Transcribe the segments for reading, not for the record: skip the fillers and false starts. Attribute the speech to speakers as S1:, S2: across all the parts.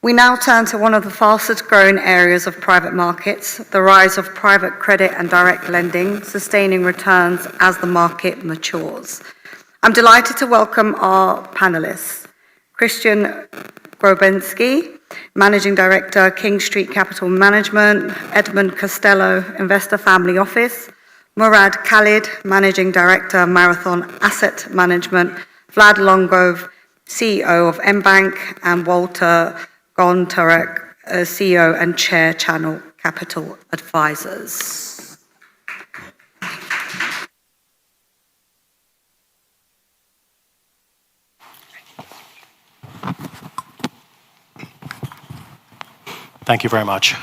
S1: We now turn to one of the fastest growing areas of private markets, the rise of private credit and direct lending, sustaining returns as the market matures. I'm delighted to welcome our panelists. Christian Grobenski, Managing Director, King Street Capital Management, Edmund Costello, Investor Family Office, Murad Khaled, Managing Director, Marathon Asset Management, Vlad Lounegov, CEO of Mbanq, and Walter Gontarek, CEO and Chair, Channel Capital Advisors.
S2: Thank you very much.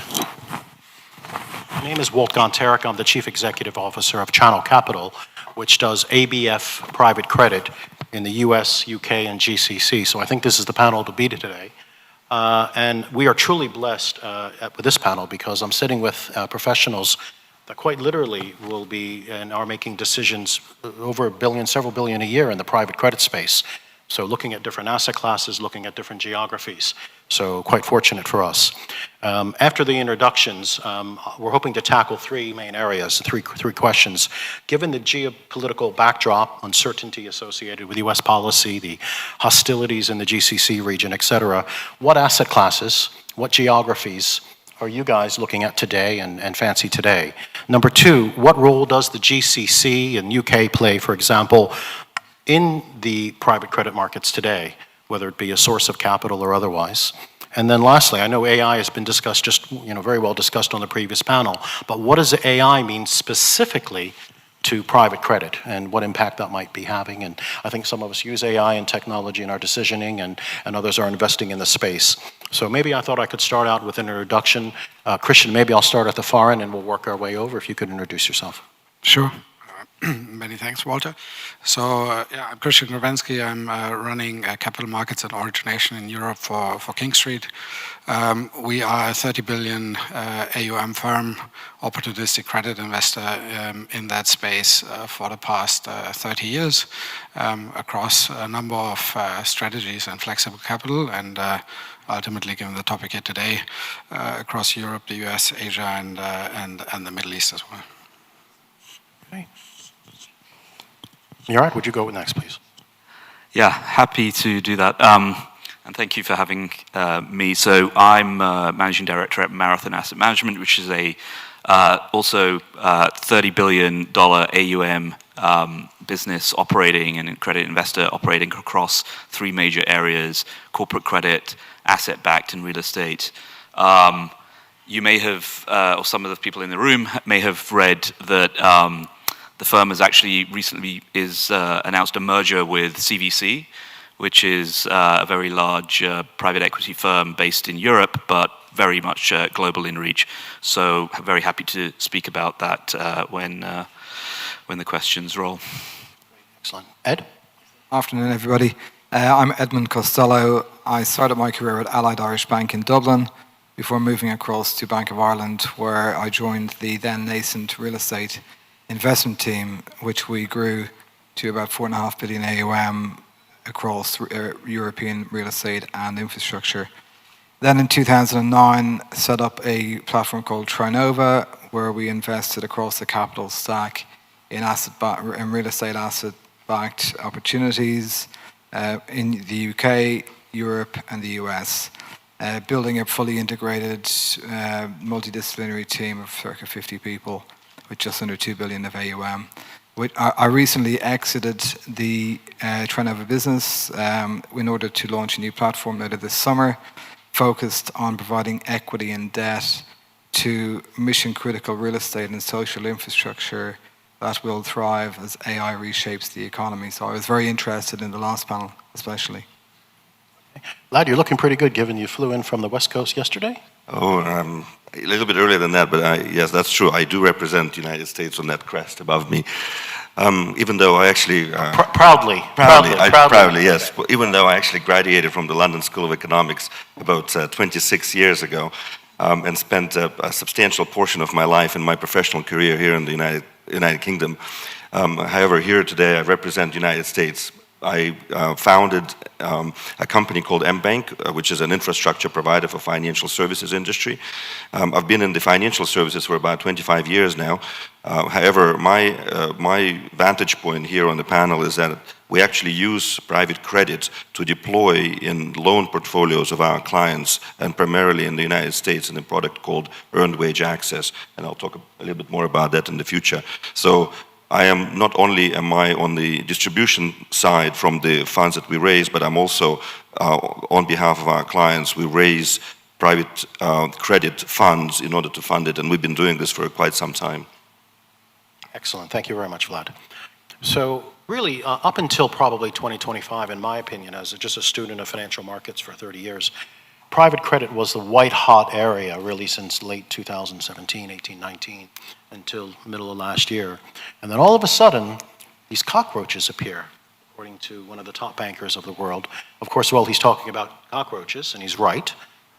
S2: My name is Walt Gontarek. I'm the Chief Executive Officer of Channel Capital, which does ABF private credit in the US, UK, and GCC. So I think this is the panel to be today. And we are truly blessed with this panel because I'm sitting with professionals that quite literally will be and are making decisions over several billion a year in the private credit space. So looking at different asset classes, looking at different geographies. So quite fortunate for us. After the introductions, we're hoping to tackle three main areas, three questions. Given the geopolitical backdrop, uncertainty associated with US policy, the hostilities in the GCC region, et cetera, what asset classes, what geographies are you guys looking at today and fancy today? Number two, what role does the GCC and UK play, for example, in the private credit markets today, whether it be a source of capital or otherwise? And then lastly, I know AI has been discussed, very well discussed on the previous panel, but what does AI mean specifically to private credit and what impact that might be having? And I think some of us use AI and technology in our decisioning and others are investing in the space. So maybe I thought I could start out with an introduction. Christian, maybe I'll start at the far end and we'll work our way over. If you could introduce yourself.
S3: Sure. Many thanks, Walter. So, I'm Christian Grobenski. I'm running capital markets and origination in Europe for King Street. We are a 30 billion AUM firm, opportunistic credit investor in that space for the past 30 years across a number of strategies and flexible capital, and ultimately, given the topic here today, across Europe, the US, Asia, and the Middle East as well.
S2: Okay. Murad, would you go next, please?
S4: Yeah, happy to do that. And thank you for having me. So I'm Managing Director at Marathon Asset Management, which is also $30 billion AUM business operating and credit investor operating across three major areas: corporate credit, asset-backed, and real estate. You may have, or some of the people in the room may have read that the firm has actually recently announced a merger with CVC, which is a very large private equity firm based in Europe, but very much global in reach. So I'm very happy to speak about that when the questions roll.
S2: Excellent. Ed?
S5: Afternoon, everybody. I'm Edmund Costello. I started my career at Allied Irish Bank in Dublin before moving across to Bank of Ireland, where I joined the then nascent real estate investment team, which we grew to about 4.5 billion AUM across European real estate and infrastructure. Then in 2009, set up a platform called Trinova, where we invested across the capital stack in real estate asset-backed opportunities in the UK, Europe, and the US, building a fully integrated multidisciplinary team of circa 50 people with just under 2 billion of AUM. I recently exited the Trinova business in order to launch a new platform later this summer, focused on providing equity and debt to mission-critical real estate and social infrastructure that will thrive as AI reshapes the economy. So I was very interested in the last panel, especially.
S2: Vlad, you're looking pretty good given you flew in from the West Coast yesterday.
S6: Oh, a little bit earlier than that, but yes, that's true. I do represent the United States on that crest above me. Even though I actually...
S2: Proudly,
S6: yes. Even though I actually graduated from the London School of Economics about 26 years ago and spent a substantial portion of my life in my professional career here in the United Kingdom. However, here today I represent the United States founded a company called Mbanq, which is an infrastructure provider for financial services industry. I've been in the financial services for about 25 years now. However, my vantage point here on the panel is that we actually use private credit to deploy in loan portfolios of our clients, and primarily in the United States in a product called earned wage access. And I'll talk a little bit more about that in the future. So I am not only am I on the distribution side from the funds that we raise, but I'm also on behalf of our clients, we raise private credit funds in order to fund it, and we've been doing this for quite some time.
S2: Excellent. Thank you very much, Vlad. So really, up until probably 2025, in my opinion, as just a student of financial markets for 30 years, private credit was the white-hot area really since late 2017, 18, 19, until middle of last year. And then all of a sudden, these cockroaches appear, according to one of the top bankers of the world. Of course, well, he's talking about cockroaches, and he's right.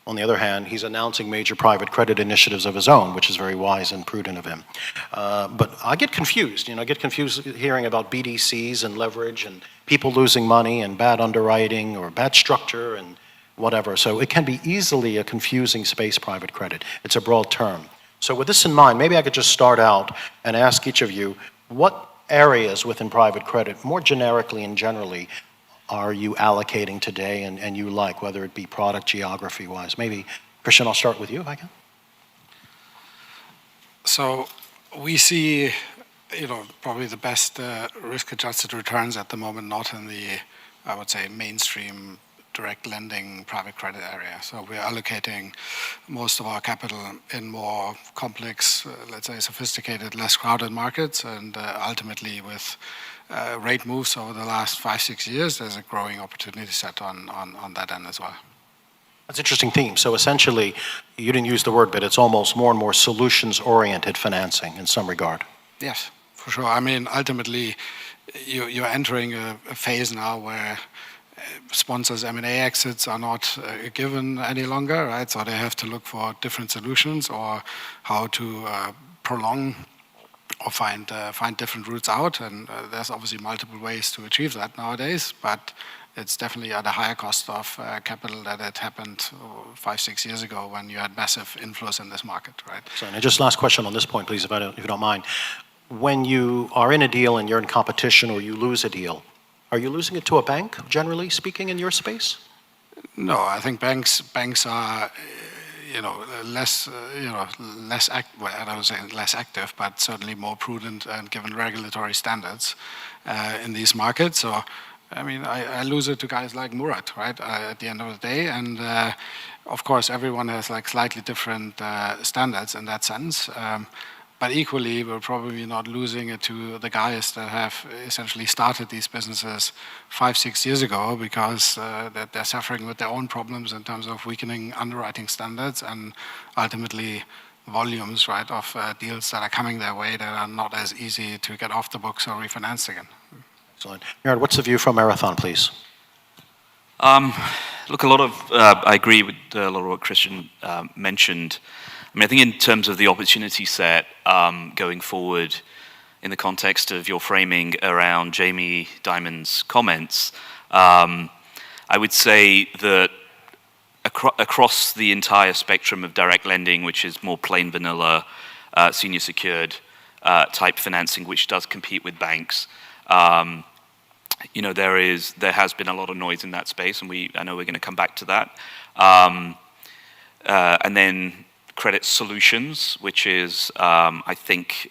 S2: On the other hand, he's announcing major private credit initiatives of his own, which is very wise and prudent of him. But I get confused. I get confused hearing about BDCs and leverage and people losing money and bad underwriting or bad structure and whatever. So it can be easily a confusing space, private credit. It's a broad term. So with this in mind, maybe I could just start out and ask each of you, what areas within private credit, more generically and generally, are you allocating today and you like, whether it be product, geography-wise? Maybe, Christian, I'll start with you if I can.
S3: So we see, probably the best risk-adjusted returns at the moment, not in the, I would say, mainstream direct lending private credit area. So we're allocating most of our capital in more complex, let's say, sophisticated, less crowded markets, and ultimately with rate moves over the last 5-6 years, there's a growing opportunity set on that end as well.
S2: That's an interesting theme. So essentially, you didn't use the word, but it's almost more and more solutions-oriented financing in some regard.
S3: Yes, for sure. I mean, ultimately, you're entering a phase now where sponsors' M&A exits are not given any longer, right? So they have to look for different solutions or how to prolong or find different routes out, and there's obviously multiple ways to achieve that nowadays, but it's definitely at a higher cost of capital than it happened 5-6 years ago when you had massive inflows in this market, right?
S2: So, and just last question on this point, please, if you don't mind. When you are in a deal and you're in competition or you lose a deal, are you losing it to a bank, generally speaking, in your space?
S3: No, I think banks are less active, well, I don't say less active, but certainly more prudent and given regulatory standards in these markets. So, I mean, I lose it to guys like Murad, right, at the end of the day. And of course, everyone has like slightly different standards in that sense. But equally, we're probably not losing it to the guys that have essentially started these businesses 5-6 years ago because that they're suffering with their own problems in terms of weakening underwriting standards and ultimately volumes, right, of deals that are coming their way that are not as easy to get off the books or refinanced again.
S2: Excellent. Murad, what's the view from Marathon, please?
S4: Look, I agree with a lot of what Christian mentioned. I mean, I think in terms of the opportunity set going forward in the context of your framing around Jamie Dimon's comments, I would say that across the entire spectrum of direct lending, which is more plain vanilla, senior secured type financing, which does compete with banks, there has been a lot of noise in that space, and I know we're going to come back to that. And then credit solutions, which is, I think,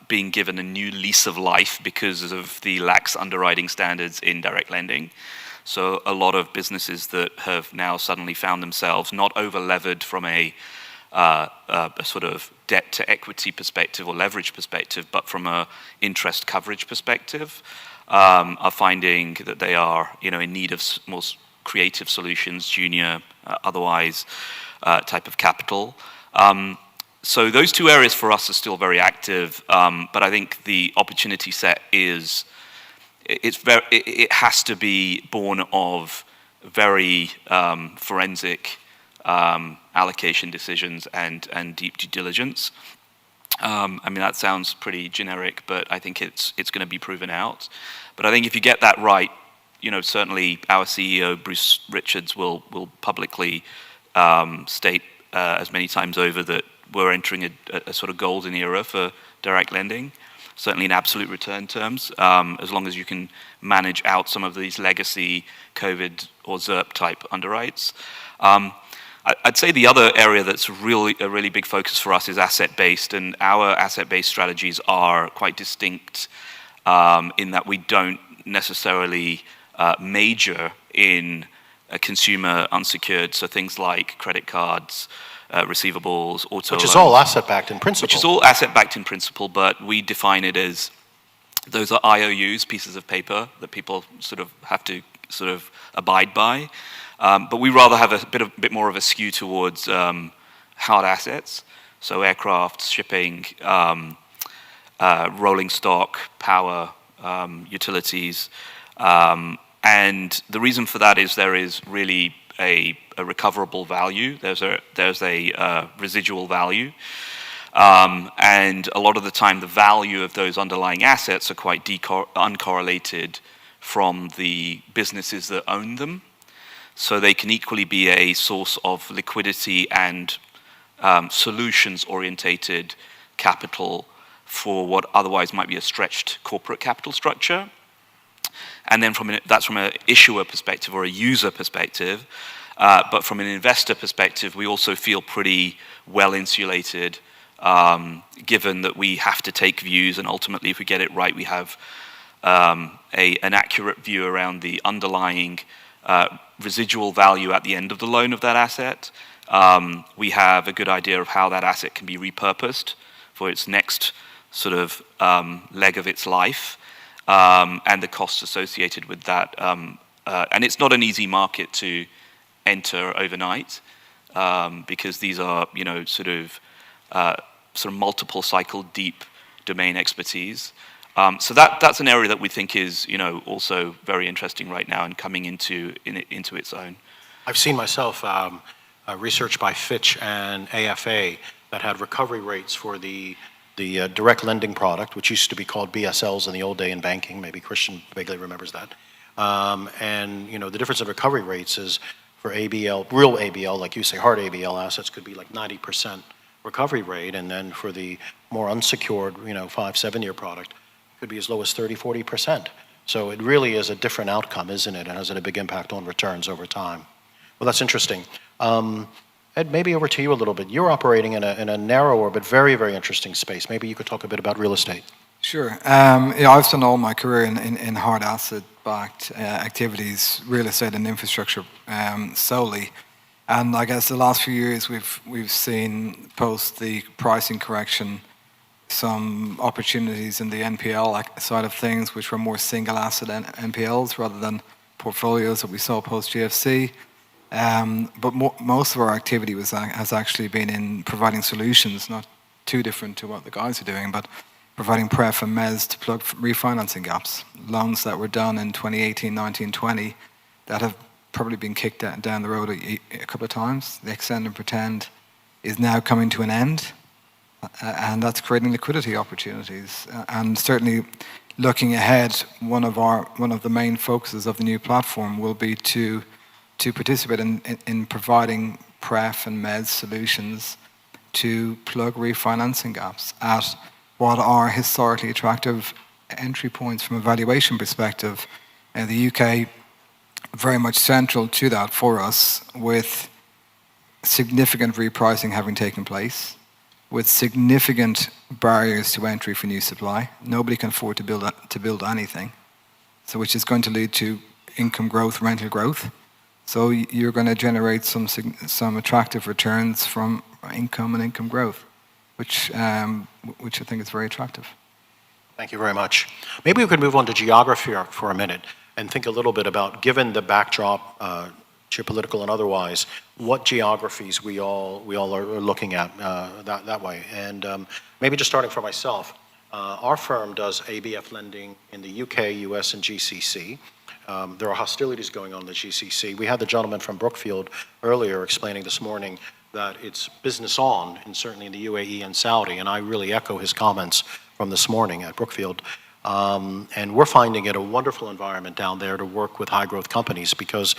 S4: being given a new lease of life because of the lax underwriting standards in direct lending. So a lot of businesses that have now suddenly found themselves not over-levered from a sort of debt to equity perspective or leverage perspective, but from a interest coverage perspective, are finding that they are, in need of more creative solutions, junior, otherwise type of capital. So those two areas for us are still very active, but I think the opportunity set it has to be born of very forensic allocation decisions and deep due diligence. I mean, that sounds pretty generic, but I think it's going to be proven out. But I think if you get that right, certainly our CEO, Bruce Richards, will publicly state as many times over that we're entering a sort of golden era for direct lending, certainly in absolute return terms, as long as you can manage out some of these legacy COVID or ZERP type underwrites. I'd say the other area that's really a really big focus for us is asset-based, and our asset-based strategies are quite distinct in that we don't necessarily major in consumer unsecured, so things like credit cards, receivables, auto
S2: Which is
S4: loans,
S2: all asset-backed in principle.
S4: which is all asset-backed in principle, but we define it as those are IOUs, pieces of paper that people sort of have to sort of abide by. But we rather have a bit more of a skew towards hard assets, so aircraft, shipping, rolling stock, power, utilities. And the reason for that is there is really a recoverable value. There's a residual value. And a lot of the time, the value of those underlying assets are quite uncorrelated from the businesses that own them. So they can equally be a source of liquidity and solutions-orientated capital for what otherwise might be a stretched corporate capital structure. And then that's from an issuer perspective or a user perspective. But from an investor perspective, we also feel pretty well insulated, given that we have to take views, and ultimately, if we get it right, we have an accurate view around the underlying residual value at the end of the loan of that asset. We have a good idea of how that asset can be repurposed for its next sort of leg of its life, and the costs associated with that. And it's not an easy market to enter overnight, because these are, sort of multiple cycle deep domain expertise. So that's an area that we think is, also very interesting right now and coming into its own.
S2: I've seen myself research by Fitch and AFA that had recovery rates for the direct lending product, which used to be called BSLs in the old day in banking. Maybe Christian vaguely remembers that. And the difference in recovery rates is for ABL, real ABL, like you say, hard ABL assets could be like 90% recovery rate, and then for the more unsecured, 5-7 year product, could be as low as 30-40%. So it really is a different outcome, isn't it? And has a big impact on returns over time. Well, that's interesting. Ed, maybe over to you a little bit. You're operating in a narrower but very, very interesting space. Maybe you could talk a bit about real estate.
S5: Sure. I've spent all my career in hard asset-backed activities, real estate and infrastructure solely. And I guess the last few years we've seen, post the pricing correction, some opportunities in the NPL side of things, which were more single asset NPLs rather than portfolios that we saw post GFC. But most of our activity has actually been in providing solutions, not too different to what the guys are doing, but providing pref and mezz to plug refinancing gaps. Loans that were done in 2018, 19, 20 that have probably been kicked down the road a couple of times. The extend and pretend is now coming to an end. And that's creating liquidity opportunities. And certainly, looking ahead, one of the main focuses of the new platform will be to participate in providing pref and mezz solutions to plug refinancing gaps at what are historically attractive entry points from a valuation perspective. The UK very much central to that for us, with significant repricing having taken place, with significant barriers to entry for new supply. Nobody can afford to build anything, so which is going to lead to income growth, rental growth. So you're going to generate some attractive returns from income and income growth, which I think is very attractive.
S2: Thank you very much. Maybe we could move on to geography for a minute and think a little bit about, given the backdrop, geopolitical and otherwise, what geographies we all are looking at that way. And maybe just starting for myself, our firm does ABF lending in the UK, US, and GCC. There are hostilities going on in the GCC. We had the gentleman from Brookfield earlier explaining this morning that it's business on, and certainly in the UAE and Saudi, and I really echo his comments from this morning at Brookfield. And we're finding it a wonderful environment down there to work with high-growth companies because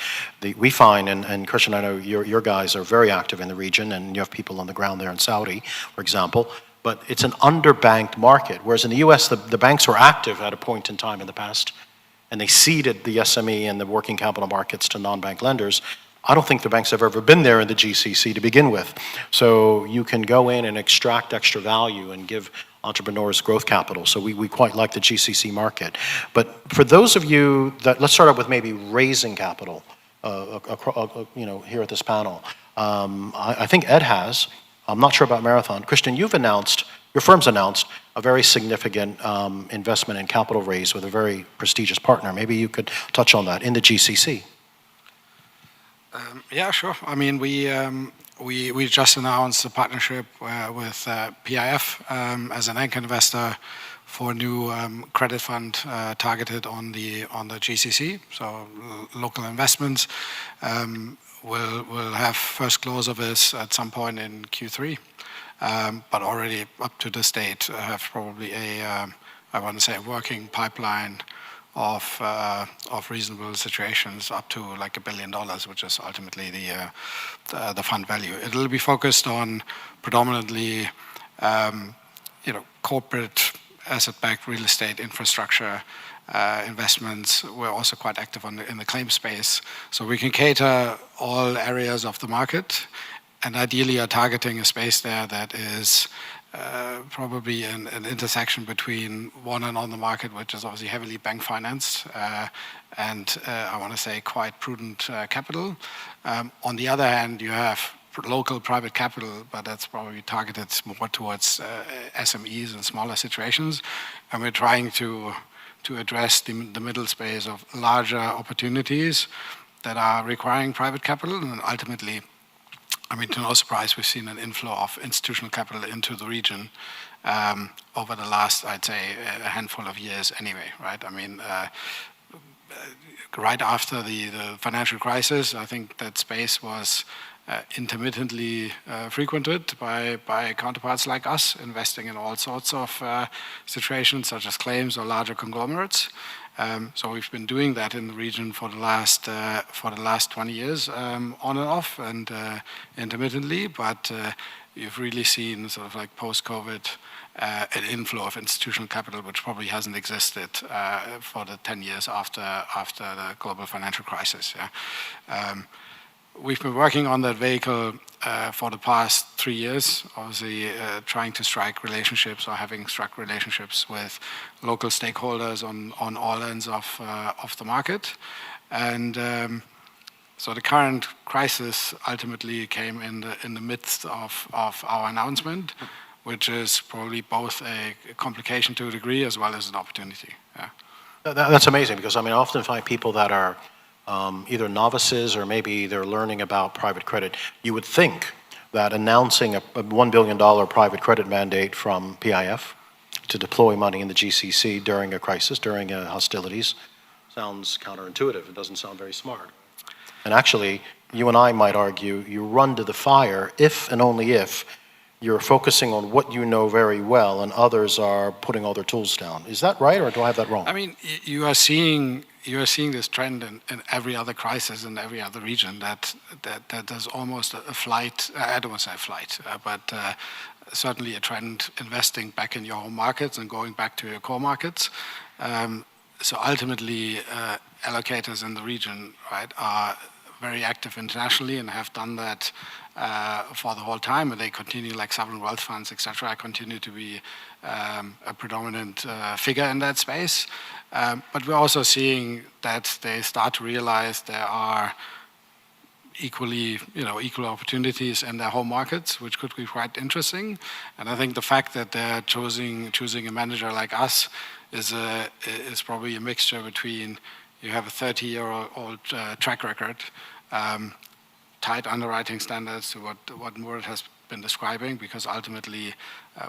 S2: we find, and Christian, I know your guys are very active in the region, and you have people on the ground there in Saudi, for example, but it's an underbanked market, whereas in the US, the banks were active at a point in time in the past, and they ceded the SME and the working capital markets to non-bank lenders. I don't think the banks have ever been there in the GCC to begin with. So you can go in and extract extra value and give entrepreneurs growth capital. So we quite like the GCC market. But for those of you that, let's start out with maybe raising capital, here at this panel. I think Ed has, I'm not sure about Marathon. Christian, your firm's announced a very significant investment in capital raise with a very prestigious partner. Maybe you could touch on that in the GCC.
S3: Yeah, sure. I mean, we just announced a partnership with PIF as an anchor investor for a new credit fund targeted on the GCC. So local investments. We'll have first close of this at some point in Q3, but already up to this date have probably I want to say a working pipeline of reasonable situations up to like $1 billion, which is ultimately the fund value. It'll be focused on predominantly, corporate asset-backed real estate infrastructure investments. We're also quite active in the claim space, so we can cater all areas of the market, and ideally are targeting a space there that is probably an intersection between one and on the market, which is obviously heavily bank financed, and I want to say quite prudent capital. On the other hand, you have local private capital, but that's probably targeted more towards SMEs and smaller situations. And we're trying to address the middle space of larger opportunities that are requiring private capital, and ultimately, I mean, to no surprise, we've seen an inflow of institutional capital into the region over the last, I'd say, a handful of years anyway, right? I mean, right after the financial crisis, I think that space was intermittently frequented by counterparts like us, investing in all sorts of situations, such as claims or larger conglomerates. So we've been doing that in the region for the last 20 years, on and off, and intermittently. But you've really seen sort of like post-COVID an inflow of institutional capital, which probably hasn't existed for the 10 years after the global financial crisis. Yeah. We've been working on that vehicle for the past 3 years, obviously trying to strike relationships or having struck relationships with local stakeholders on all ends of the market. And so the current crisis ultimately came in the midst of our announcement, which is probably both a complication to a degree as well as an opportunity. Yeah.
S2: That's amazing, because I mean, I often find people that are either novices or maybe they're learning about private credit. You would think that announcing a $1 billion private credit mandate from PIF to deploy money in the GCC during a crisis, during hostilities, sounds counterintuitive. It doesn't sound very smart. And actually, you and I might argue you run to the fire if and only if you're focusing on what you know very well and others are putting all their tools down. Is that right, or do I have that wrong?
S3: I mean, you are seeing this trend in every other crisis in every other region that there's almost a flight. I don't want to say a flight, but certainly a trend investing back in your home markets and going back to your core markets. So ultimately, allocators in the region, right, are very active internationally and have done that for the whole time, and they continue, like sovereign wealth funds, etc. continue to be a predominant figure in that space. But we're also seeing that they start to realize there are equal opportunities in their home markets, which could be quite interesting. And I think the fact that they're choosing a manager like us is probably a mixture between you have a 30-year-old track record, tight underwriting standards to what Murad has been describing, because ultimately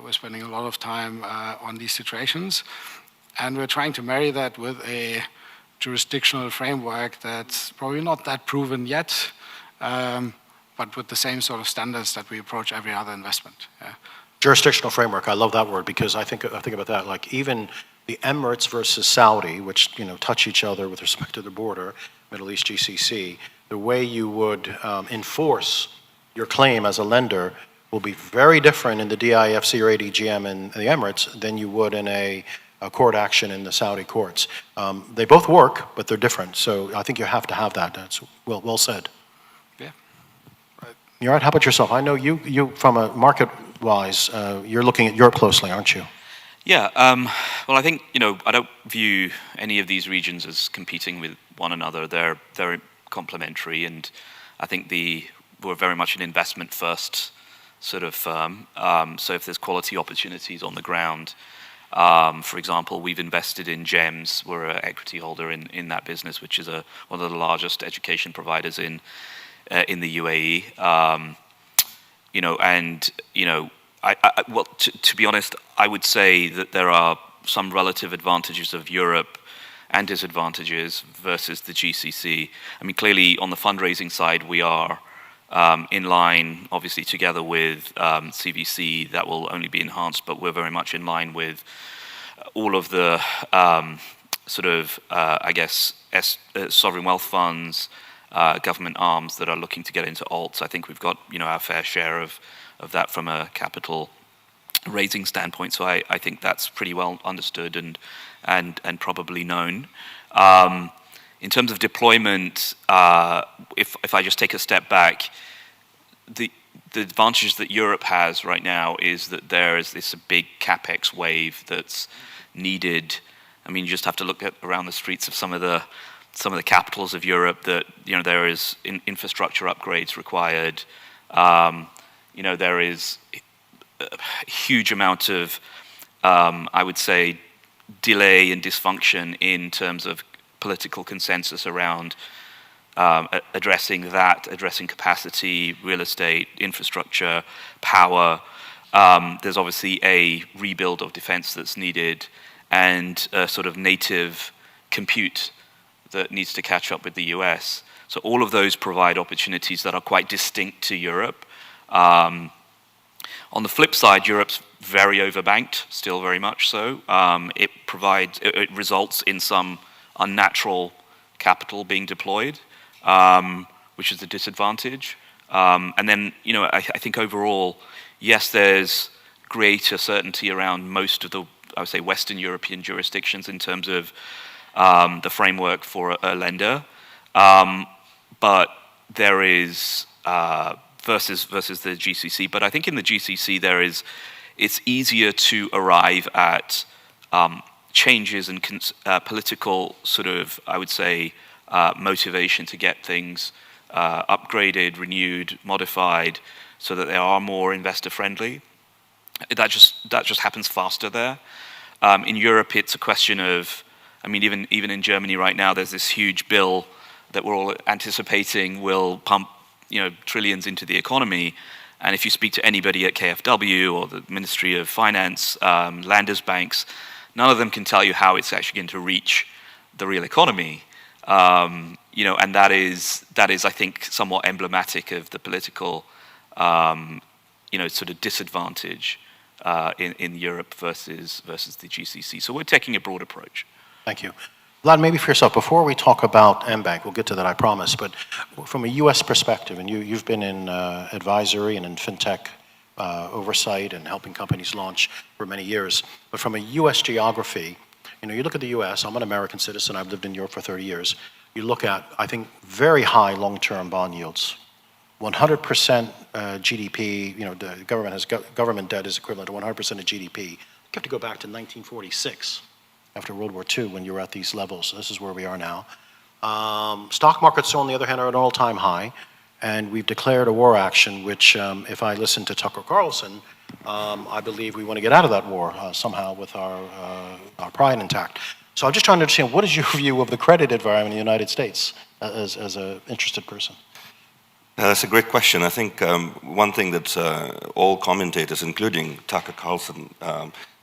S3: we're spending a lot of time on these situations. And we're trying to marry that with a jurisdictional framework that's probably not that proven yet, but with the same sort of standards that we approach every other investment. Yeah.
S2: Jurisdictional framework, I love that word, because I think about that, like even the Emirates versus Saudi, which touch each other with respect to the border, Middle East GCC, the way you would enforce your claim as a lender will be very different in the DIFC or ADGM in the Emirates than you would in a court action in the Saudi courts. They both work, but they're different. So I think you have to have that. That's well said.
S3: Yeah. Right.
S2: Murad, how about yourself? I know you from a market-wise, you're looking at Europe closely, aren't you?
S4: Yeah, well, I think, I don't view any of these regions as competing with one another. They're very complementary, and I think we're very much an investment-first sort of firm. So if there's quality opportunities on the ground, for example, we've invested in GEMS. We're an equity holder in that business, which is one of the largest education providers in the UAE. Well, to be honest, I would say that there are some relative advantages of Europe and disadvantages versus the GCC. I mean, clearly on the fundraising side, we are in line, obviously together with CVC. That will only be enhanced, but we're very much in line with all of the sovereign wealth funds, government arms that are looking to get into alts. I think we've got our fair share of that from a capital raising standpoint. So I think that's pretty well understood and probably known. In terms of deployment, if I just take a step back, the advantage that Europe has right now is that there is this big capex wave that's needed. I mean, you just have to look around the streets of some of the capitals of Europe that there is infrastructure upgrades required. There is a huge amount of I would say delay and dysfunction in terms of political consensus around addressing capacity, real estate, infrastructure, power. There's obviously a rebuild of defense that's needed, and a sort of native compute that needs to catch up with the US. So all of those provide opportunities that are quite distinct to Europe. On the flip side, Europe's very overbanked, still very much so. It results in some unnatural capital being deployed, which is a disadvantage. And then, I think overall, yes, there's greater certainty around most of the, I would say, Western European jurisdictions in terms of the framework for a lender. But there is versus the GCC. But I think in the GCC it's easier to arrive at changes in political sort of, I would say, motivation to get things upgraded, renewed, modified, so that they are more investor friendly. That just happens faster there. In Europe, it's a question of, I mean, even in Germany right now, there's this huge bill that we're all anticipating will pump trillions into the economy. And if you speak to anybody at KfW or the Ministry of Finance, Landesbanks, none of them can tell you how it's actually going to reach the real economy. And that is, I think, somewhat emblematic of the political, sort of disadvantage in Europe versus the GCC. So we're taking a broad approach.
S2: Thank you. Vlad, maybe for yourself, before we talk about Mbanq, we'll get to that, I promise, but from a U.S. perspective, and you've been in advisory and in fintech oversight and helping companies launch for many years, but from a U.S. geography, you look at the U.S., I'm an American citizen, I've lived in Europe for 30 years, you look at, I think, very high long-term bond yields. 100% GDP, the government has government debt is equivalent to 100% of GDP. You have to go back to 1946. After World War II, when you were at these levels. This is where we are now. Stock markets, on the other hand, are at an all-time high, and we've declared a war action, which, if I listen to Tucker Carlson, I believe we want to get out of that war somehow with our pride intact. So I'm just trying to understand, what is your view of the credit environment in the United States as an interested person?
S6: That's a great question. I think one thing that all commentators, including Tucker Carlson,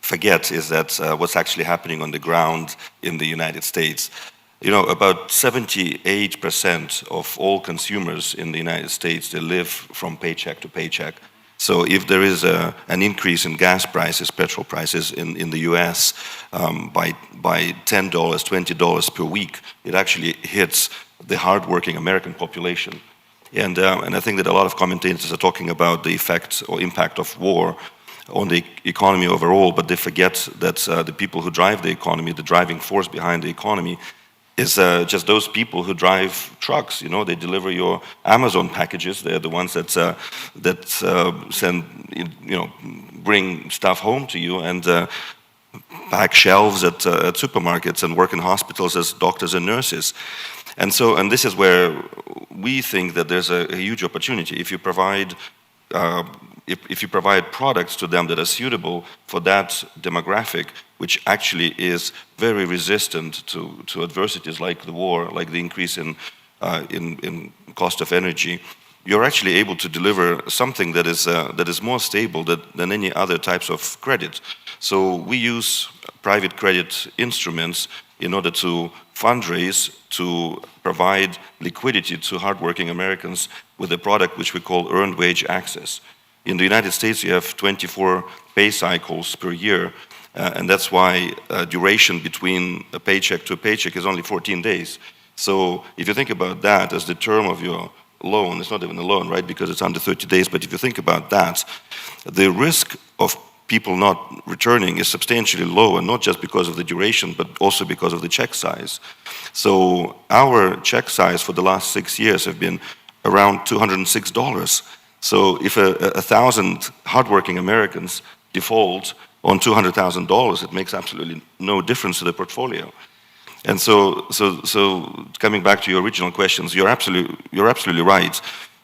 S6: forget is that what's actually happening on the ground in the United States. About 78% of all consumers in the United States, they live from paycheck to paycheck. So if there is an increase in gas prices, petrol prices in the US by $10, $20 per week, it actually hits the hardworking American population. And I think that a lot of commentators are talking about the effect or impact of war on the economy overall, but they forget that the people who drive the economy, the driving force behind the economy, is just those people who drive trucks. You know, they deliver your Amazon packages. They're the ones that send, you know, bring stuff home to you and pack shelves at supermarkets and work in hospitals as doctors and nurses. And so, and this is where we think that there's a huge opportunity. If you provide if you provide products to them that are suitable for that demographic, which actually is very resistant to adversities like the war, like the increase in cost of energy, you're actually able to deliver something that is more stable than any other types of credit. So we use private credit instruments in order to fundraise, to provide liquidity to hardworking Americans with a product which we call earned wage access. In the United States, you have 24 pay cycles per year, and that's why duration between a paycheck to a paycheck is only 14 days. So if you think about that as the term of your loan, it's not even a loan, right, because it's under 30 days, but if you think about that, the risk of people not returning is substantially low, and not just because of the duration, but also because of the check size. So our check size for the last 6 years have been around $206. So if 1,000 hardworking Americans default on $200,000, it makes absolutely no difference to the portfolio. And so coming back to your original questions, you're absolutely right.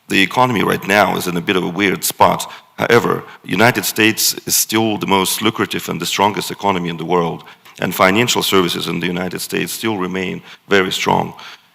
S6: The economy right now is in a bit of a weird spot. However, the United States is still the most lucrative and the strongest economy in the world, and financial services in the United States still remain very strong.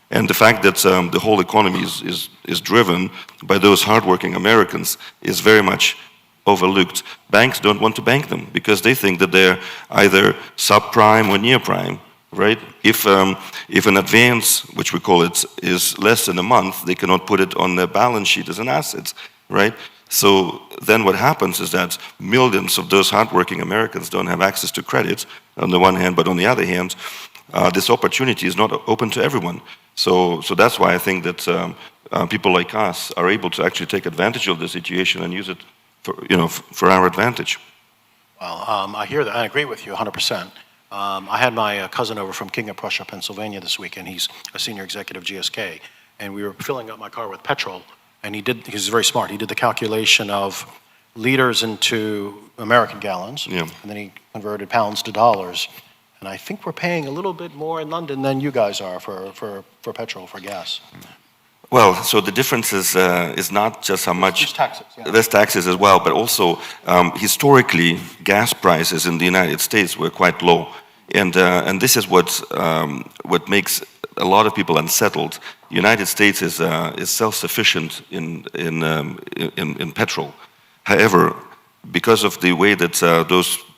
S6: And the fact that the whole economy is driven by those hardworking Americans is very much overlooked. Banks don't want to bank them because they think that they're either subprime or near prime, right? If an advance, which we call it, is less than a month, they cannot put it on their balance sheet as an asset, right? So then what happens is that millions of those hardworking Americans don't have access to credit on the one hand, but on the other hand, this opportunity is not open to everyone. So that's why I think that people like us are able to actually take advantage of the situation and use it for our advantage.
S2: Well, I hear that. I agree with you 100%. I had my cousin over from King of Prussia, Pennsylvania this week, and he's a senior executive GSK, and we were filling up my car with petrol, and he's very smart. He did the calculation of liters into American gallons,
S6: yeah,
S2: and then he converted pounds to dollars. And I think we're paying a little bit more in London than you guys are for petrol, for gas.
S6: Well, so the difference is not just how much...
S2: There's taxes, yeah.
S6: There's taxes as well, but also historically, gas prices in the United States were quite low. And this is what makes a lot of people unsettled. The United States is self-sufficient in petrol. However, because of the way that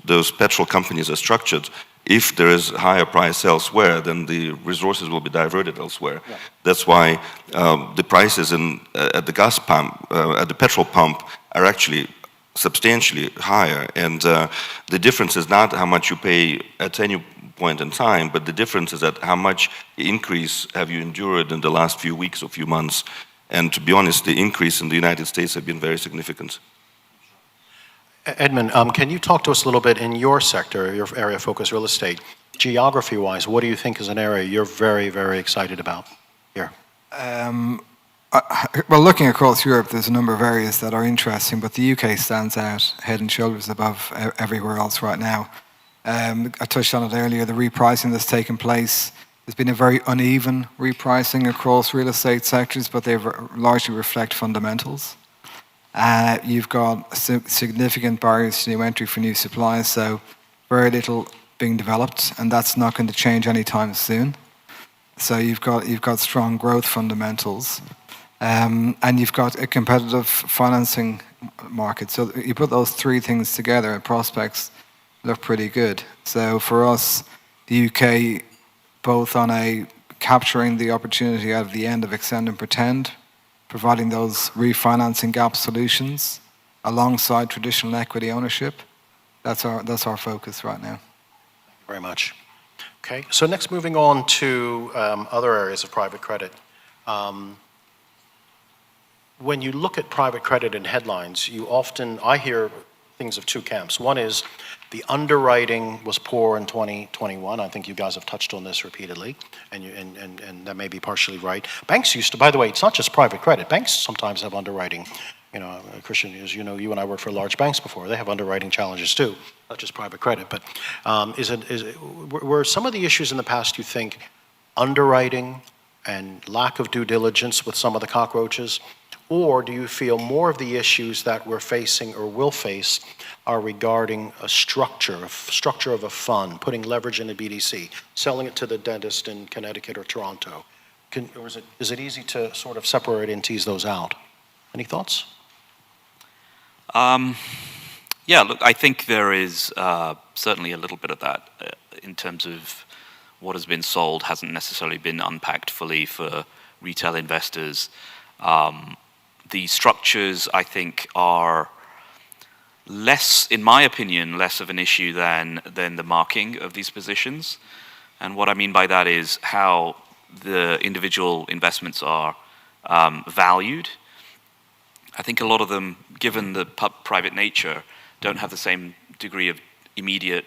S6: those petrol companies are structured, if there is higher price elsewhere, then the resources will be diverted elsewhere.
S2: Yeah.
S6: That's why the prices at the gas pump, at the petrol pump, are actually substantially higher. And the difference is not how much you pay at any point in time, but the difference is that how much increase have you endured in the last few weeks or few months. And to be honest, the increase in the United States have been very significant.
S2: Edmund, can you talk to us a little bit in your sector, your area of focus, real estate, geography-wise, what do you think is an area you're very, very excited about here?
S5: Well, looking across Europe, there's a number of areas that are interesting, but the UK stands out head and shoulders above everywhere else right now. I touched on it earlier, the repricing that's taken place. There's been a very uneven repricing across real estate sectors, but they largely reflect fundamentals. You've got significant barriers to new entry for new supply, so very little being developed, and that's not going to change anytime soon. So you've got strong growth fundamentals, and you've got a competitive financing market. So you put those three things together, and prospects look pretty good. So for us, the UK, both on capturing the opportunity out of the end of extend and pretend, providing those refinancing gap solutions, alongside traditional equity ownership. That's our focus right now.
S2: Very much. Okay, so next moving on to other areas of private credit. When you look at private credit in headlines, I hear things of two camps. One is the underwriting was poor in 2021. I think you guys have touched on this repeatedly, and that may be partially right. Banks used to, by the way, it's not just private credit. Banks sometimes have underwriting. You know, Christian, as you know, you and I worked for large banks before. They have underwriting challenges too, not just private credit. But were some of the issues in the past, you think, underwriting and lack of due diligence with some of the cockroaches? Or do you feel more of the issues that we're facing or will face are regarding a structure of a fund, putting leverage in a BDC, selling it to the dentist in Connecticut or Toronto? Or is it easy to sort of separate and tease those out? Any thoughts?
S4: Yeah, look, I think there is certainly a little bit of that in terms of what has been sold hasn't necessarily been unpacked fully for retail investors. The structures, I think, are less, in my opinion, less of an issue than the marking of these positions. And what I mean by that is how the individual investments are valued. I think a lot of them, given the private nature, don't have the same degree of immediate,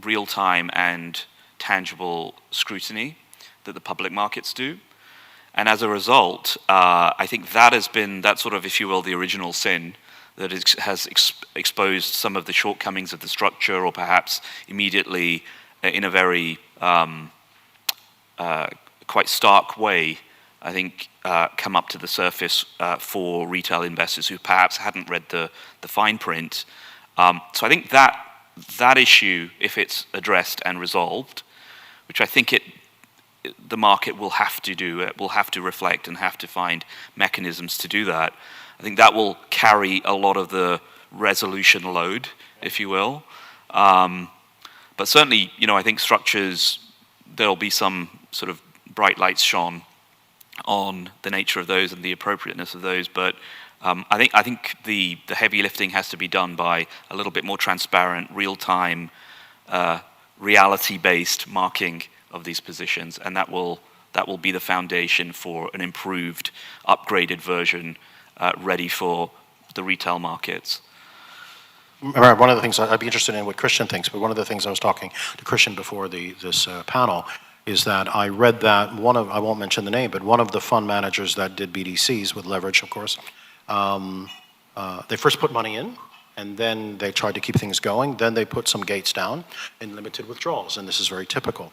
S4: real-time and tangible scrutiny that the public markets do. And as a result, I think that has been, that sort of, if you will, the original sin that has exposed some of the shortcomings of the structure, or perhaps immediately, in a very quite stark way, I think, come up to the surface for retail investors who perhaps hadn't read the fine print. So I think that issue, if it's addressed and resolved, which I think the market will have to do, it will have to reflect and have to find mechanisms to do that. I think that will carry a lot of the resolution load, if you will. But certainly, you know, I think structures, there'll be some sort of bright lights shone on the nature of those and the appropriateness of those. But I think the heavy lifting has to be done by a little bit more transparent, real-time, reality-based marking of these positions, and that will be the foundation for an improved, upgraded version ready for the retail markets.
S2: One of the things I'd be interested in what Christian thinks, but one of the things I was talking to Christian before this panel is that I read that I won't mention the name, but one of the fund managers that did BDCs with leverage, of course, they first put money in, and then they tried to keep things going. Then they put some gates down and limited withdrawals, and this is very typical.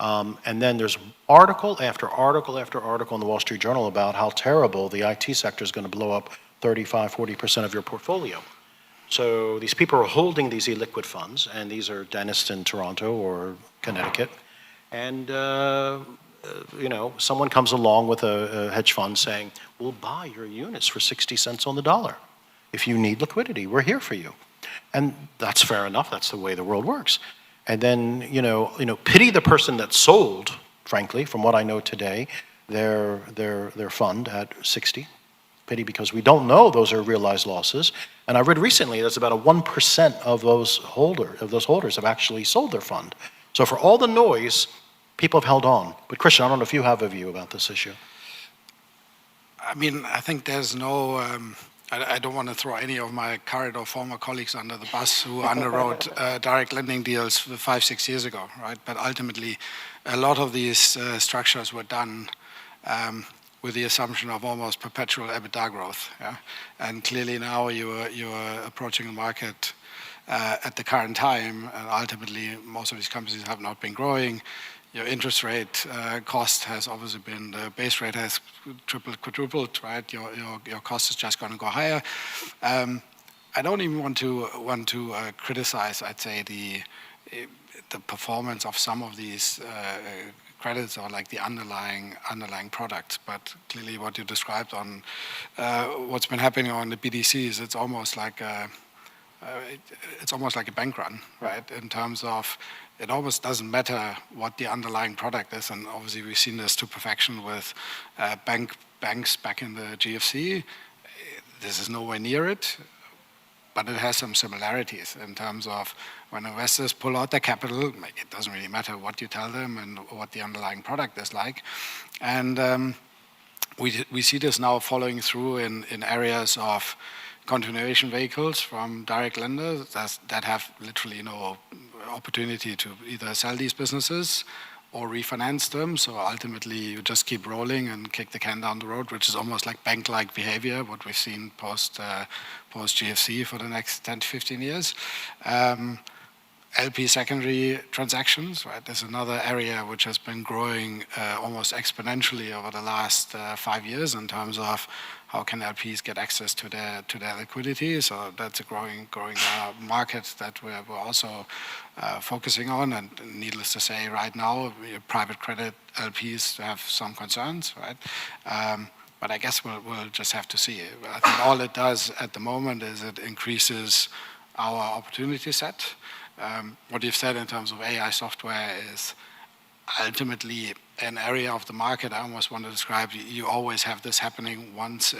S2: And then there's article after article after article in the Wall Street Journal about how terrible the IT sector is going to blow up 35, 40% of your portfolio. So these people are holding these illiquid funds, and these are dentists in Toronto or Connecticut. And you know, someone comes along with a hedge fund saying, we'll buy your units for 60 cents on the dollar. If you need liquidity, we're here for you. And that's fair enough. That's the way the world works. And then, you know, pity the person that sold, frankly, from what I know today, their fund at 60. Pity, because we don't know those are realized losses. And I read recently that's about a 1% of those holders have actually sold their fund. So for all the noise, people have held on. But Christian, I don't know if you have a view about this issue.
S3: I mean, I think there's no, I don't want to throw any of my current or former colleagues under the bus who underwrote direct lending deals 5-6 years ago, right? But ultimately, a lot of these structures were done with the assumption of almost perpetual EBITDA growth. Yeah? And clearly now you are approaching the market at the current time, and ultimately most of these companies have not been growing. Your interest rate cost has obviously been, the base rate has tripled, quadrupled, right? Your cost is just going to go higher. I don't even want to criticize, I'd say, the performance of some of these credits or like the underlying product, but clearly what you described on what's been happening on the BDCs, it's almost like a bank run, right? In terms of it almost doesn't matter what the underlying product is, and obviously we've seen this to perfection with banks back in the GFC. This is nowhere near it. but it has some similarities in terms of when investors pull out their capital, it doesn't really matter what you tell them and what the underlying product is like. And we see this now following through in areas of continuation vehicles from direct lenders that have literally no opportunity to either sell these businesses or refinance them. So ultimately, you just keep rolling and kick the can down the road, which is almost like bank-like behavior, what we've seen post GFC for the next 10 to 15 years. LP secondary transactions, right? There's another area which has been growing almost exponentially over the last 5 years in terms of how can LPs get access to their liquidity. So that's a growing market that we're also focusing on. And needless to say, right now, private credit LPs have some concerns, right? But I guess we'll just have to see. I think all it does at the moment is it increases our opportunity set. What you've said in terms of AI software is ultimately an area of the market I almost want to describe. You always have this happening once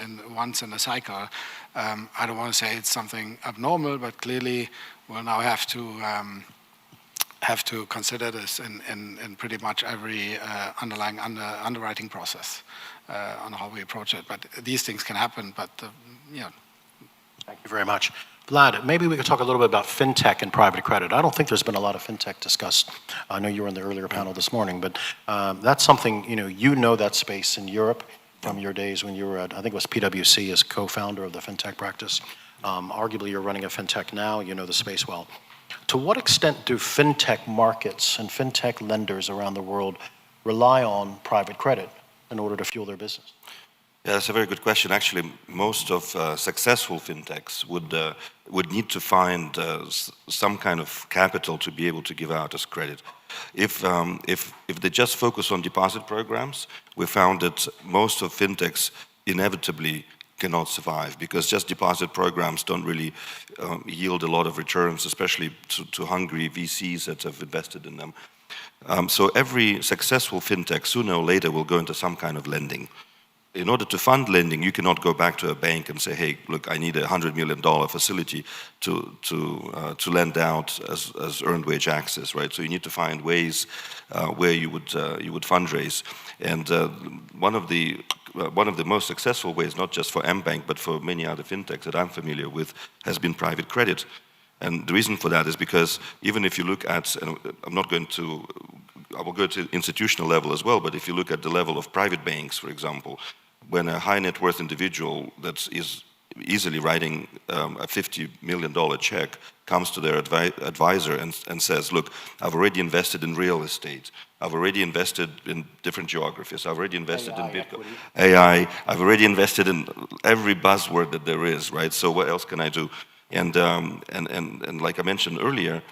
S3: in a cycle. I don't want to say it's something abnormal, but clearly we'll now have to consider this in pretty much every underlying underwriting process on how we approach it. But these things can happen. But yeah.
S2: Thank you very much. Vlad, maybe we could talk a little bit about fintech and private credit. I don't think there's been a lot of fintech discussed. I know you were in the earlier panel this morning, but that's something, you know that space in Europe from your days when you were at, I think it was PwC as co-founder of the fintech practice. Arguably, you're running a fintech now, you know the space well. To what extent do fintech markets and fintech lenders around the world rely on private credit in order to fuel their business?
S6: Yeah, that's a very good question. Actually, most of successful fintechs would need to find some kind of capital to be able to give out as credit. If they just focus on deposit programs, we found that most of fintechs inevitably cannot survive because just deposit programs don't really yield a lot of returns, especially to hungry VCs that have invested in them. So every successful fintech sooner or later will go into some kind of lending. In order to fund lending, you cannot go back to a bank and say, hey, look, I need a $100 million facility to lend out as earned wage access, right? So you need to find ways where you would fundraise. And one of the most successful ways, not just for Mbanq, but for many other fintechs that I'm familiar with, has been private credit. And the reason for that is because even if you look at, and I will go to institutional level as well, but if you look at the level of private banks, for example, when a high net worth individual that is easily writing a $50 million check comes to their advisor and says, look, I've already invested in real estate, I've already invested in different geographies, I've already invested in Bitcoin, AI, I've already invested in every buzzword that there is, right? So what else can I do? And like I mentioned earlier,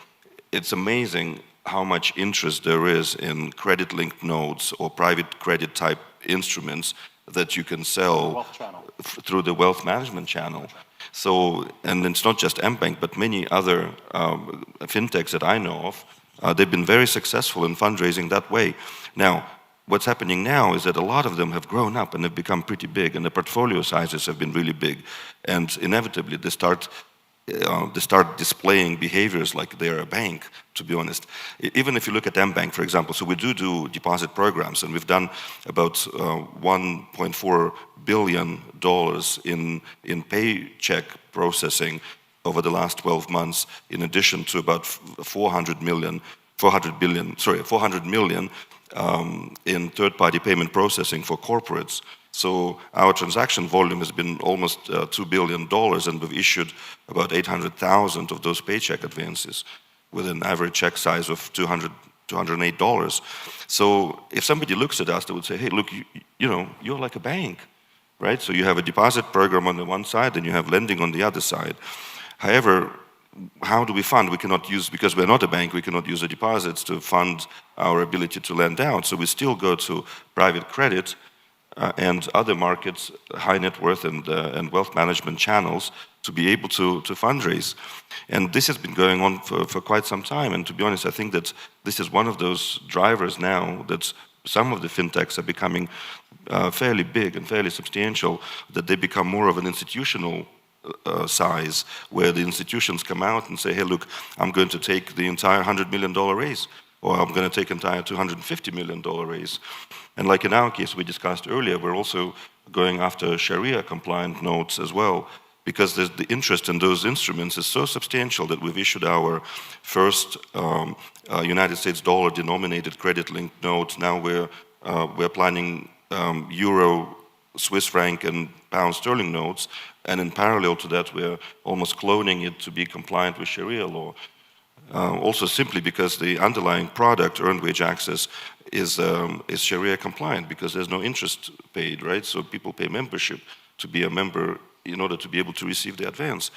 S6: it's amazing how much interest there is in credit-linked notes or private credit type instruments that you can sell through the wealth management channel. So, and it's not just Mbanq, but many other fintechs that I know of, they've been very successful in fundraising that way. Now, what's happening now is that a lot of them have grown up and have become pretty big, and the portfolio sizes have been really big. And inevitably, they start displaying behaviors like they're a bank, to be honest. Even if you look at Mbanq, for example, so we do deposit programs, and we've done about $1.4 billion in paycheck processing over the last 12 months, in addition to about 400 million in third-party payment processing for corporates. So our transaction volume has been almost $2 billion, and we've issued about 800,000 of those paycheck advances with an average check size of $208. So if somebody looks at us, they would say, hey, look, you're like a bank, right? So you have a deposit program on the one side, and you have lending on the other side. However, how do we fund? We cannot use, because we're not a bank, we cannot use the deposits to fund our ability to lend out. So we still go to private credit and other markets, high net worth and wealth management channels to be able to fundraise. And this has been going on for quite some time. And to be honest, I think that this is one of those drivers now that some of the fintechs are becoming fairly big and fairly substantial, that they become more of an institutional size, where the institutions come out and say, hey, look, I'm going to take the entire $100 million raise, or I'm going to take entire $250 million raise. And like in our case we discussed earlier, we're also going after Sharia-compliant notes as well, because the interest in those instruments is so substantial that we've issued our first United States dollar-denominated credit-linked notes. Now we're planning euro, Swiss franc, and pound sterling notes, and in parallel to that, we're almost cloning it to be compliant with Sharia law. Also simply because the underlying product, earned wage access, is Sharia compliant, because there's no interest paid, right? So people pay membership to be a member in order to be able to receive the advance.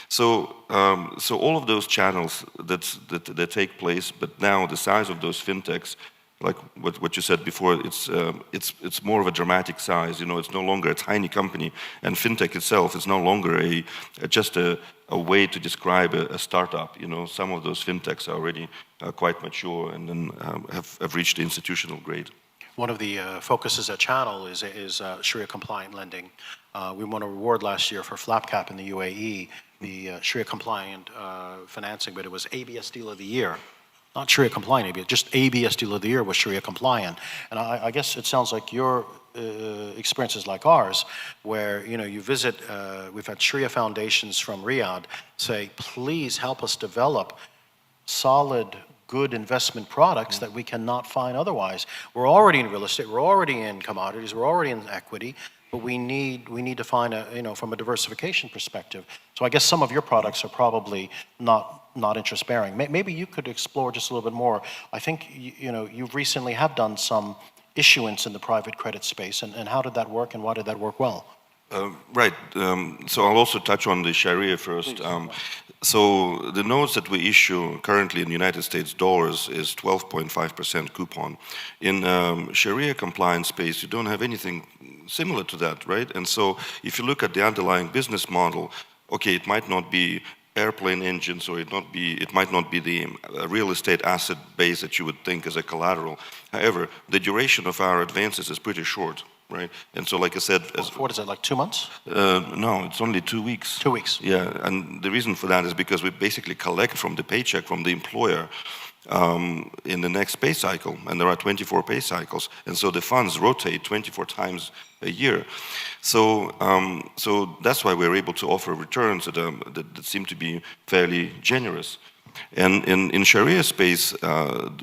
S6: So all of those channels that take place, but now the size of those fintechs, like what you said before, it's more of a dramatic size. It's no longer a tiny company, and fintech itself is no longer just a way to describe a startup. Some of those fintechs are already quite mature and then have reached the institutional grade.
S2: One of the focuses at Channel is Sharia-compliant lending. We won a reward last year for FlapCap in the UAE, the Sharia-compliant financing, but it was ABS Deal of the Year. Not Sharia-compliant ABS, just ABS Deal of the Year was Sharia-compliant. And I guess it sounds like your experience is like ours, where you visit, we've had Sharia foundations from Riyadh say, please help us develop solid, good investment products that we cannot find otherwise. We're already in real estate, we're already in commodities, we're already in equity, but we need to find from a diversification perspective. So I guess some of your products are probably not interest bearing. Maybe you could explore just a little bit more. I think you recently have done some issuance in the private credit space, and how did that work, and why did that work well?
S6: Right. So I'll also touch on the Sharia first. So the notes that we issue currently in the United States dollars is 12.5% coupon. In Sharia compliant space, you don't have anything similar to that, right? And so if you look at the underlying business model, okay, it might not be airplane engines, or it might not be the real estate asset base that you would think as a collateral. However, the duration of our advances is pretty short, right? And so, like I said,
S2: what is it, like 2 months?
S6: No, it's only 2 weeks.
S2: 2 weeks.
S6: Yeah, and the reason for that is because we basically collect from the paycheck from the employer in the next pay cycle, and there are 24 pay cycles, and so the funds rotate 24 times a year. So that's why we're able to offer returns that seem to be fairly generous. And in Sharia space,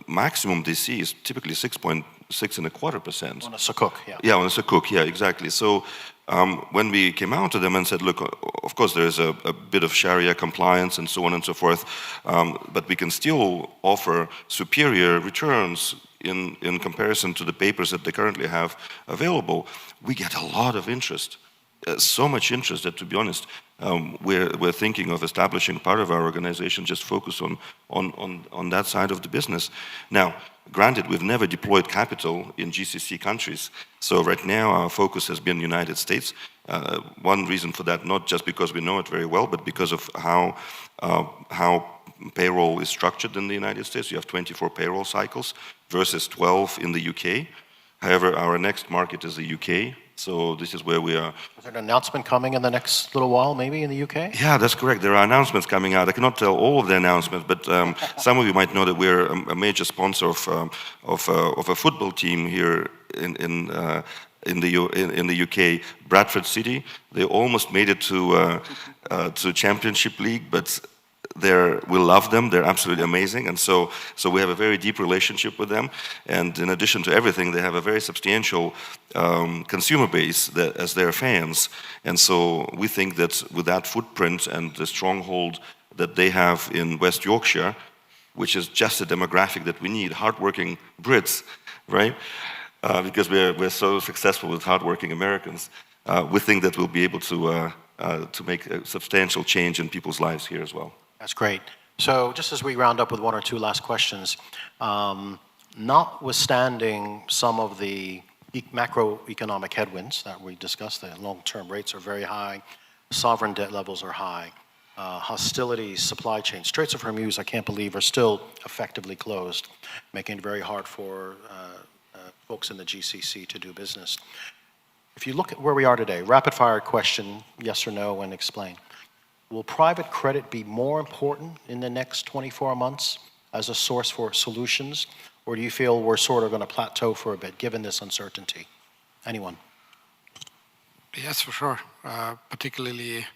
S6: maximum DC is typically 6.25%.
S2: On a sukuk, yeah.
S6: Yeah, on a sukuk, yeah, exactly. So when we came out to them and said, look, of course there's a bit of Sharia compliance and so on and so forth, but we can still offer superior returns in comparison to the papers that they currently have available, we get a lot of interest. So much interest that, to be honest, we're thinking of establishing part of our organization just focus on that side of the business. Now, granted, we've never deployed capital in GCC countries, so right now our focus has been United States. One reason for that, not just because we know it very well, but because of how payroll is structured in the United States. You have 24 payroll cycles versus 12 in the UK. However, our next market is the UK. So this is where we are.
S2: Is there an announcement coming in the next little while, maybe in the UK?
S6: Yeah, that's correct. There are announcements coming out. I cannot tell all of the announcements, but some of you might know that we're a major sponsor of a football team here in the UK, Bradford City. They almost made it to Championship League, but we love them. They're absolutely amazing, and so we have a very deep relationship with them. And in addition to everything, they have a very substantial consumer base as their fans. And so we think that with that footprint and the stronghold that they have in West Yorkshire, which is just a demographic that we need, hardworking Brits, right? Because we're so successful with hardworking Americans, we think that we'll be able to make a substantial change in people's lives here as well.
S2: That's great. So just as we round up with one or two last questions, notwithstanding some of the macroeconomic headwinds that we discussed, the long-term rates are very high, sovereign debt levels are high, hostilities, supply chains, Straits of Hormuz, I can't believe, are still effectively closed, making it very hard for folks in the GCC to do business. If you look at where we are today, rapid-fire question, yes or no, and explain. will private credit be more important in the next 24 months as a source for solutions? Or do you feel we're sort of going to plateau for a bit, given this uncertainty? Anyone?
S3: Yes, for sure. Particularly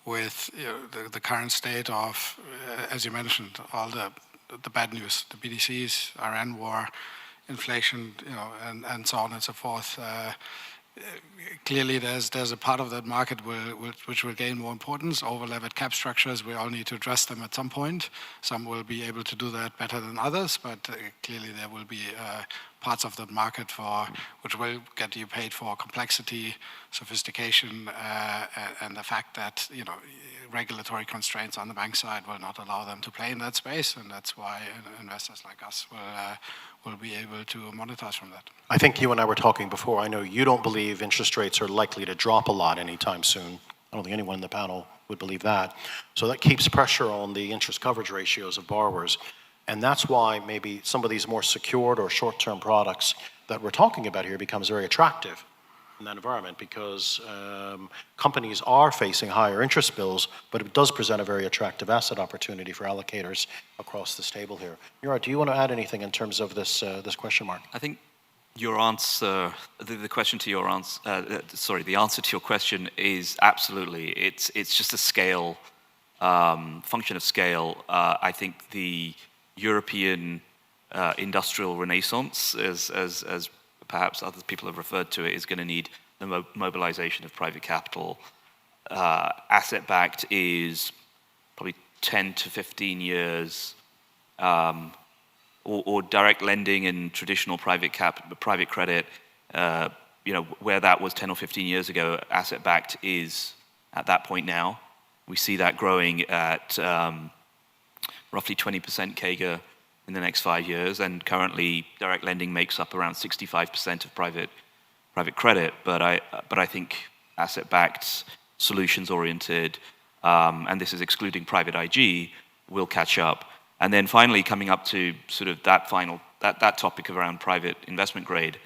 S3: with the current state of, as you mentioned, all the bad news, the BDCs, Iran war, inflation, and so on and so forth. Clearly, there's a part of that market which will gain more importance. Over-levered cap structures, we all need to address them at some point. Some will be able to do that better than others, but clearly there will be parts of that market which will get you paid for complexity, sophistication, and the fact that regulatory constraints on the bank side will not allow them to play in that space, and that's why investors like us will be able to monetize from that.
S2: I think you and I were talking before. I know you don't believe interest rates are likely to drop a lot anytime soon. I don't think anyone in the panel would believe that. So that keeps pressure on the interest coverage ratios of borrowers. And that's why maybe some of these more secured or short-term products that we're talking about here becomes very attractive in that environment, because companies are facing higher interest bills, but it does present a very attractive asset opportunity for allocators across this table here. Murad, do you want to add anything in terms of this question mark?
S4: I think your answer, the question to your answer, the answer to your question is absolutely. It's just a scale, function of scale. I think the European industrial renaissance, as perhaps other people have referred to it, is going to need the mobilization of private capital. Asset-backed is probably 10 to 15 years, or direct lending and traditional private credit, where that was 10 or 15 years ago, asset-backed is at that point now. We see that growing at roughly 20% CAGR in the next 5 years, and currently direct lending makes up around 65% of private credit. But I think asset-backed, solutions-oriented, and this is excluding private IG, will catch up. And then finally, coming up to sort of that topic around private investment grade,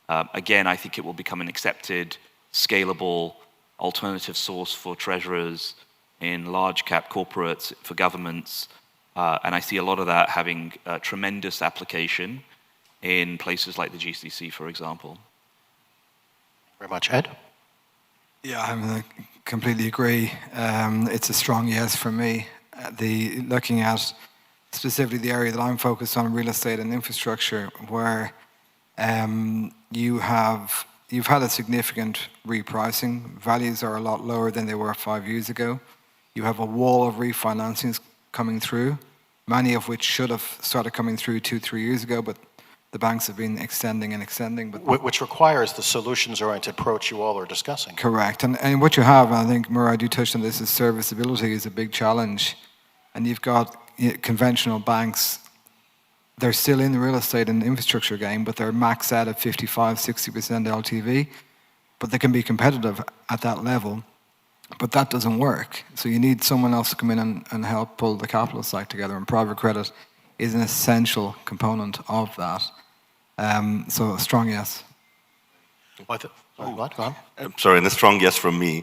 S4: again, I think it will become an accepted, scalable, alternative source for treasurers in large cap corporates, for governments. And I see a lot of that having tremendous application in places like the GCC, for example.
S2: Very much. Ed?
S5: Yeah, I completely agree. It's a strong yes for me. Looking at specifically the area that I'm focused on, real estate and infrastructure, where you've had a significant repricing. Values are a lot lower than they were 5 years ago. You have a wall of refinancings coming through, many of which should have started coming through 2-3 years ago, but the banks have been extending and extending. But
S2: which requires the solutions-oriented approach you all are discussing.
S5: Correct. And what you have, and I think, Murad, you touched on this, is serviceability is a big challenge. And you've got conventional banks, they're still in the real estate and infrastructure game, but they're maxed out at 55-60% LTV. But they can be competitive at that level. But that doesn't work. So you need someone else to come in and help pull the capital stack together. And private credit is an essential component of that. So a strong yes.
S2: What? Go on.
S6: Sorry, and a strong yes from me,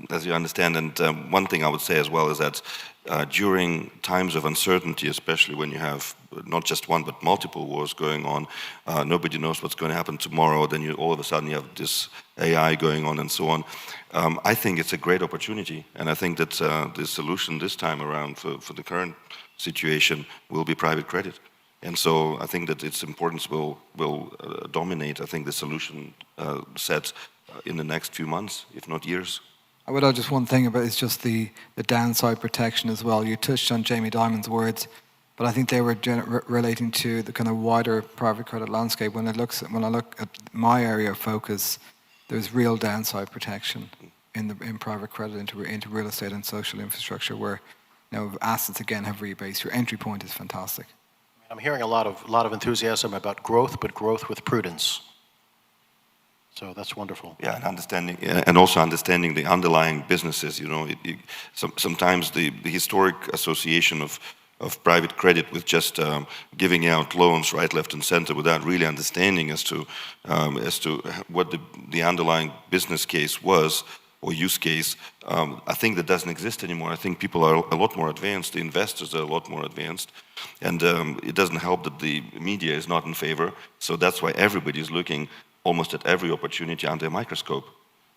S6: as you understand. And one thing I would say as well is that during times of uncertainty, especially when you have not just one but multiple wars going on, nobody knows what's going to happen tomorrow. Then all of a sudden you have this AI going on and so on. I think it's a great opportunity, and I think that the solution this time around for the current situation will be private credit. And so I think that its importance will dominate, I think, the solution set in the next few months, if not years.
S5: I would add just one thing about it's just the downside protection as well. You touched on Jamie Dimon's words, but I think they were relating to the kind of wider private credit landscape. When I look at my area of focus, there's real downside protection in private credit into real estate and social infrastructure, where assets again have rebased. Your entry point is fantastic.
S2: I'm hearing a lot of enthusiasm about growth, but growth with prudence. So that's wonderful.
S6: Yeah, and also understanding the underlying businesses. Sometimes the historic association of private credit with just giving out loans right, left, and center without really understanding as to what the underlying business case was or use case, I think that doesn't exist anymore. I think people are a lot more advanced, the investors are a lot more advanced, and it doesn't help that the media is not in favor, so that's why everybody is looking almost at every opportunity under a microscope.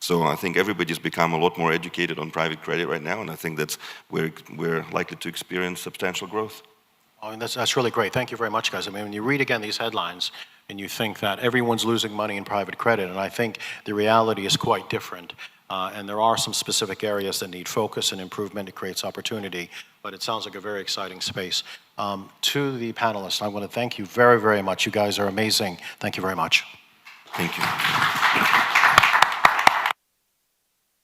S6: So I think everybody's become a lot more educated on private credit right now, and I think that's we're likely to experience substantial growth.
S2: I mean, that's really great. Thank you very much, guys. I mean, when you read again these headlines and you think that everyone's losing money in private credit, and I think the reality is quite different. And there are some specific areas that need focus and improvement. It creates opportunity, but it sounds like a very exciting space. To the panelists, I want to thank you very, very much. You guys are amazing. Thank you very much.
S6: Thank you.